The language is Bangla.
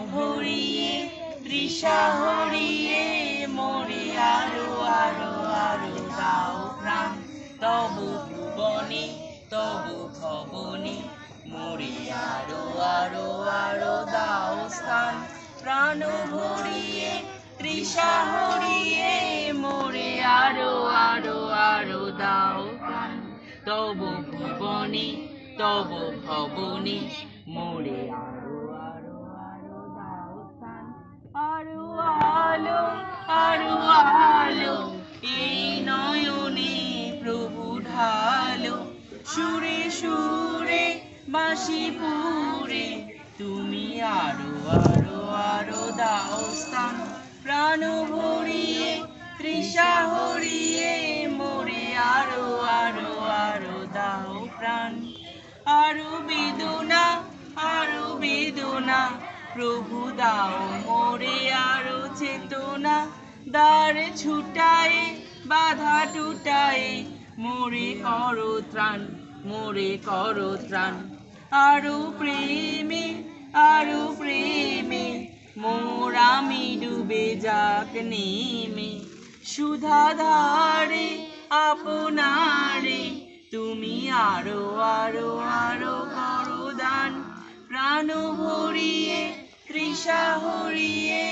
ভরিয়ে তৃষা হরিয়ে মোরে আরো আরো আরো দাও প্রাণ তবু ভুবনে তবু ভবনে মোরে আরো আরো আরো দাও স্থান প্রাণ ভরিয়ে তৃষা হরিয়ে মোরে আরো আরো আরো দাও প্রাণ তবু ভুবনে তবু ভবনে মোরে আরো আরো আরো দাও স্থান আরো আলো আরো আলো এই নয়নে প্রভু ঢালো সুরে সুরে বাঁশি পুরে তুমি আরো আরো আরো দাও স্থান প্রাণ ভরিয়ে তৃষা হরিয়ে মোরে আরো আরো আরো দাও প্রাণ আরো বেদনা প্রভু দাও মোরে আরো চেতনা দ্বার ছুটায়ে বাধা টুটায়ে মোরে করো ত্রাণ আরো প্রেমে মোর আমি ডুবে যাক নেমে সুধা ধারে আপনারে তুমি আরো আরো আরো করো দান প্রাণ ভরিয়ে তৃষা হরিয়ে